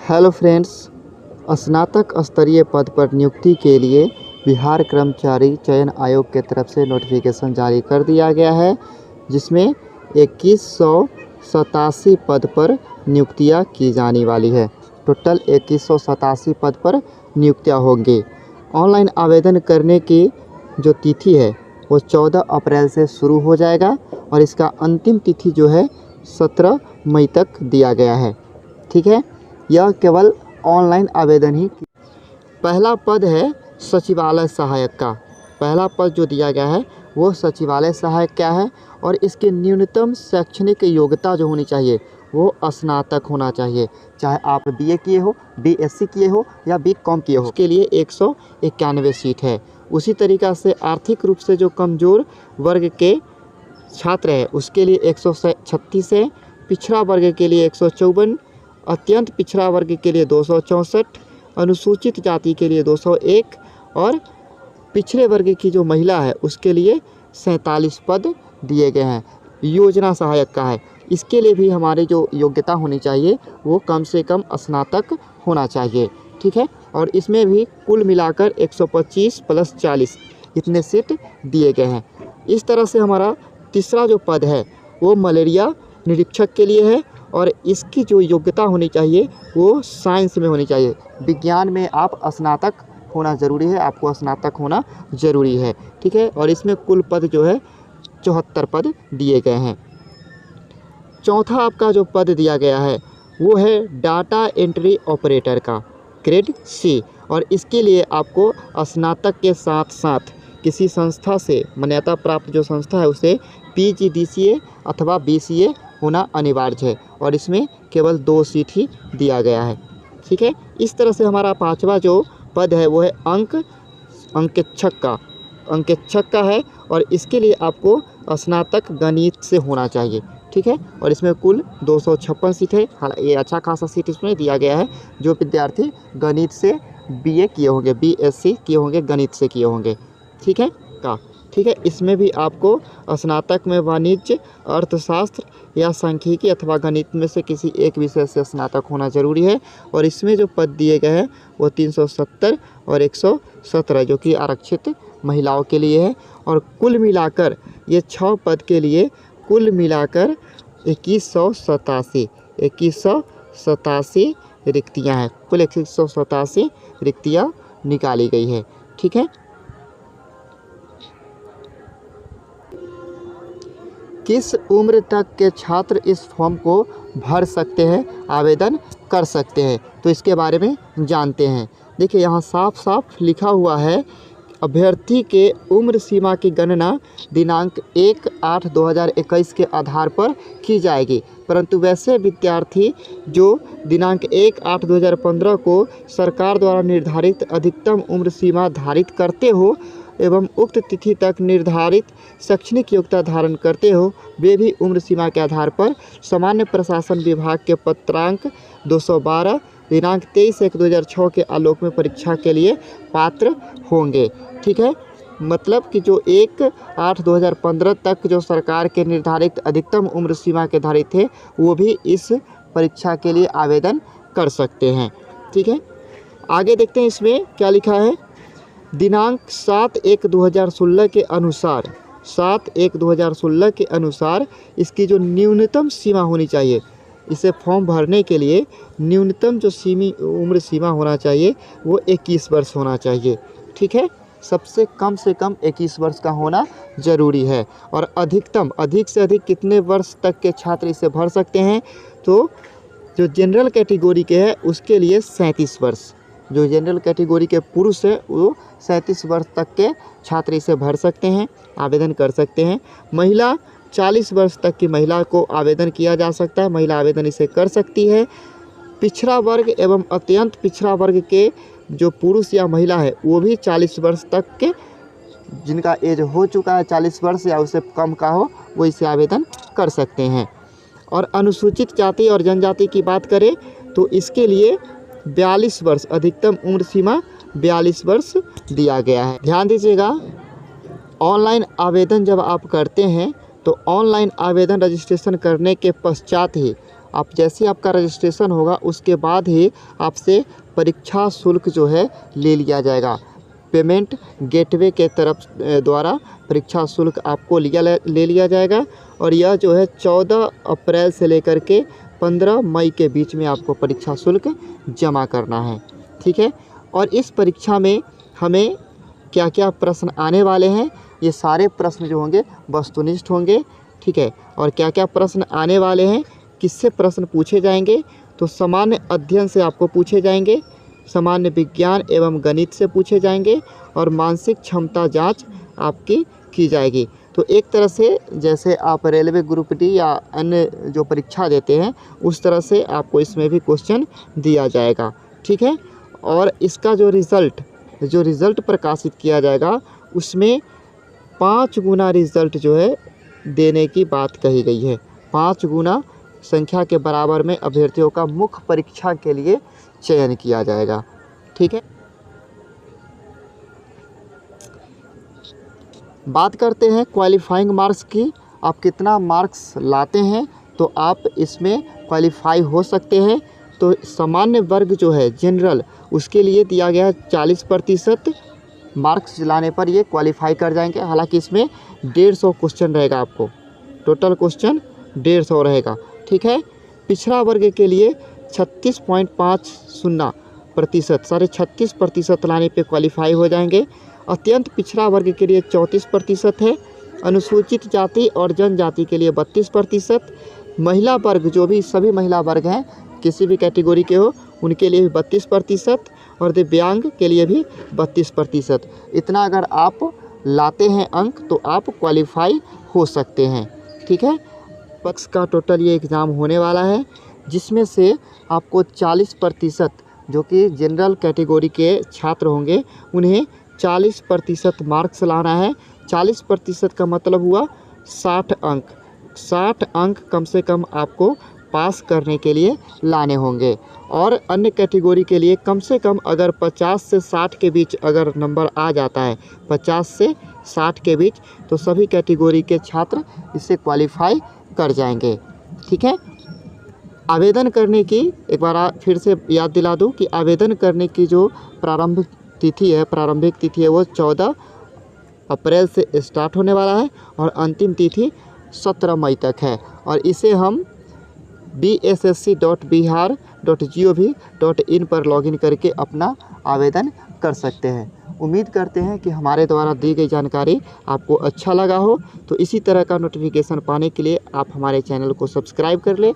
Hello friends, स्नातक स्तरीय पद पर नियुक्ति के लिए बिहार कर्मचारी चयन आयोग के तरफ से नोटिफिकेशन जारी कर दिया गया है, जिसमें 2187 पद पर नियुक्तियां की जाने वाली है। टोटल 2187 पद पर नियुक्तियां होंगी। ऑनलाइन आवेदन करने की जो तिथि है वो 14 अप्रैल से शुरू हो जाएगा और इसका अंतिम तिथि जो है 17 मई तक दिया गया है। ठीक है, यह केवल ऑनलाइन आवेदन ही। पहला पद है सचिवालय सहायक का। पहला पद जो दिया गया है वो सचिवालय सहायक क्या है और इसकी न्यूनतम शैक्षणिक योग्यता जो होनी चाहिए वो स्नातक होना चाहिए। चाहे आप बीए किए हो, बीएससी किए हो या बीकॉम किए हो, उसके लिए 191 सीट है। उसी तरीक़ा से आर्थिक रूप से जो कमज़ोर वर्ग के छात्र हैं उसके लिए 136 है। पिछड़ा वर्ग के लिए 154, अत्यंत पिछड़ा वर्ग के लिए 264, अनुसूचित जाति के लिए 201 और पिछड़े वर्ग की जो महिला है उसके लिए 47 पद दिए गए हैं। योजना सहायक का है, इसके लिए भी हमारी जो योग्यता होनी चाहिए वो कम से कम स्नातक होना चाहिए। ठीक है, और इसमें भी कुल मिलाकर 125 + 40 इतने सीट दिए गए हैं। इस तरह से हमारा तीसरा जो पद है वो मलेरिया निरीक्षक के लिए है और इसकी जो योग्यता होनी चाहिए वो साइंस में होनी चाहिए। विज्ञान में आप स्नातक होना ज़रूरी है, आपको स्नातक होना ज़रूरी है। ठीक है, और इसमें कुल पद जो है 74 पद दिए गए हैं। चौथा आपका जो पद दिया गया है वो है डाटा एंट्री ऑपरेटर का, ग्रेड सी, और इसके लिए आपको स्नातक के साथ साथ किसी संस्था से मान्यता प्राप्त जो संस्था है उसे PGDCA अथवा BCA होना अनिवार्य है और इसमें केवल 2 सीट ही दिया गया है। ठीक है, इस तरह से हमारा पांचवा जो पद है वो है अंकेक्षक का है और इसके लिए आपको स्नातक गणित से होना चाहिए। ठीक है, और इसमें कुल 256 सीट है। ये अच्छा खासा सीट इसमें दिया गया है जो विद्यार्थी गणित से BA किए होंगे, BSc किए होंगे, गणित से किए होंगे। ठीक है ठीक है, इसमें भी आपको स्नातक में वाणिज्य, अर्थशास्त्र या सांख्यिकी अथवा गणित में से किसी एक विषय से स्नातक होना जरूरी है। और इसमें जो पद दिए गए हैं वो 370 और 117 जो कि आरक्षित महिलाओं के लिए है। और कुल मिलाकर ये 6 पद के लिए कुल मिलाकर 2187 रिक्तियाँ हैं। कुल 187 रिक्तियाँ निकाली गई है। ठीक है, किस उम्र तक के छात्र इस फॉर्म को भर सकते हैं, आवेदन कर सकते हैं, तो इसके बारे में जानते हैं। देखिए यहाँ साफ साफ लिखा हुआ है, अभ्यर्थी के उम्र सीमा की गणना दिनांक 1/8/2021 के आधार पर की जाएगी, परंतु वैसे विद्यार्थी जो दिनांक 1/8/2015 को सरकार द्वारा निर्धारित अधिकतम उम्र सीमा धारित करते हो एवं उक्त तिथि तक निर्धारित शैक्षणिक योग्यता धारण करते हो, वे भी उम्र सीमा के आधार पर सामान्य प्रशासन विभाग के पत्रांक 212 दिनांक 23/1/2006 के आलोक में परीक्षा के लिए पात्र होंगे। ठीक है, मतलब कि जो 1/8/2015 तक जो सरकार के निर्धारित अधिकतम उम्र सीमा के धारित थे वो भी इस परीक्षा के लिए आवेदन कर सकते हैं। ठीक है, आगे देखते हैं इसमें क्या लिखा है। दिनांक 7/1/2016 के अनुसार 7/1/2016 के अनुसार इसकी जो न्यूनतम सीमा होनी चाहिए, इसे फॉर्म भरने के लिए न्यूनतम जो उम्र सीमा होना चाहिए वो 21 वर्ष होना चाहिए। ठीक है, सबसे कम से कम 21 वर्ष का होना ज़रूरी है। और अधिकतम अधिक से अधिक कितने वर्ष तक के छात्र इसे भर सकते हैं, तो जो जनरल कैटेगरी के है उसके लिए 37 वर्ष, जो जनरल कैटेगरी के पुरुष है वो 37 वर्ष तक के छात्र इसे भर सकते हैं, आवेदन कर सकते हैं। महिला 40 वर्ष तक की महिला को आवेदन किया जा सकता है, महिला आवेदन इसे कर सकती है। पिछड़ा वर्ग एवं अत्यंत पिछड़ा वर्ग के जो पुरुष या महिला है वो भी 40 वर्ष तक के, जिनका एज हो चुका है 40 वर्ष या उससे कम का हो, वो इसे आवेदन कर सकते हैं। और अनुसूचित जाति और जनजाति की बात करें तो इसके लिए 42 वर्ष, अधिकतम उम्र सीमा 42 वर्ष दिया गया है। ध्यान दीजिएगा, ऑनलाइन आवेदन जब आप करते हैं तो ऑनलाइन आवेदन रजिस्ट्रेशन करने के पश्चात ही आप जैसे आपका रजिस्ट्रेशन होगा उसके बाद ही आपसे परीक्षा शुल्क जो है ले लिया जाएगा। पेमेंट गेटवे के तरफ द्वारा परीक्षा शुल्क आपको ले लिया जाएगा और यह जो है 14 अप्रैल से लेकर के 15 मई के बीच में आपको परीक्षा शुल्क जमा करना है। ठीक है, और इस परीक्षा में हमें क्या क्या प्रश्न आने वाले हैं, ये सारे प्रश्न जो होंगे वस्तुनिष्ठ होंगे। ठीक है, और क्या क्या प्रश्न आने वाले हैं, किससे प्रश्न पूछे जाएंगे, तो सामान्य अध्ययन से आपको पूछे जाएंगे, सामान्य विज्ञान एवं गणित से पूछे जाएंगे और मानसिक क्षमता जांच आपकी की जाएगी। तो एक तरह से जैसे आप रेलवे ग्रुप डी या अन्य जो परीक्षा देते हैं उस तरह से आपको इसमें भी क्वेश्चन दिया जाएगा। ठीक है, और इसका जो रिज़ल्ट प्रकाशित किया जाएगा उसमें 5 गुना रिज़ल्ट जो है देने की बात कही गई है। 5 गुना संख्या के बराबर में अभ्यर्थियों का मुख्य परीक्षा के लिए चयन किया जाएगा। ठीक है, बात करते हैं क्वालिफाइंग मार्क्स की। आप कितना मार्क्स लाते हैं तो आप इसमें क्वालिफाई हो सकते हैं। तो सामान्य वर्ग जो है जनरल, उसके लिए दिया गया 40% मार्क्स लाने पर ये क्वालिफाई कर जाएंगे। हालांकि इसमें 150 क्वेश्चन रहेगा, आपको टोटल क्वेश्चन 150 रहेगा। ठीक है, पिछड़ा वर्ग के लिए 36.50% 36.5% लाने पे क्वालिफाई हो जाएंगे। अत्यंत पिछड़ा वर्ग के लिए 34% है। अनुसूचित जाति और जनजाति के लिए 32%। महिला वर्ग, जो भी सभी महिला वर्ग हैं किसी भी कैटेगरी के हो, उनके लिए भी 32% और दिव्यांग के लिए भी 32%। इतना अगर आप लाते हैं अंक तो आप क्वालिफाई हो सकते हैं। ठीक है, पक्ष का टोटल ये एग्ज़ाम होने वाला है जिसमें से आपको 40% जो कि जनरल कैटेगरी के छात्र होंगे उन्हें 40% मार्क्स लाना है। 40% का मतलब हुआ 60 अंक। 60 अंक कम से कम आपको पास करने के लिए लाने होंगे। और अन्य कैटेगरी के लिए कम से कम अगर 50 से 60 के बीच अगर नंबर आ जाता है, 50 से 60 के बीच, तो सभी कैटेगरी के छात्र इससे क्वालिफाई कर जाएंगे। ठीक है, आवेदन करने की एक बार फिर से याद दिला दूं कि आवेदन करने की जो प्रारंभिक तिथि है वो 14 अप्रैल से स्टार्ट होने वाला है और अंतिम तिथि 17 मई तक है। और इसे हम bssc.bihar.gov.in पर लॉगिन करके अपना आवेदन कर सकते हैं। उम्मीद करते हैं कि हमारे द्वारा दी गई जानकारी आपको अच्छा लगा हो। तो इसी तरह का नोटिफिकेशन पाने के लिए आप हमारे चैनल को सब्सक्राइब कर लें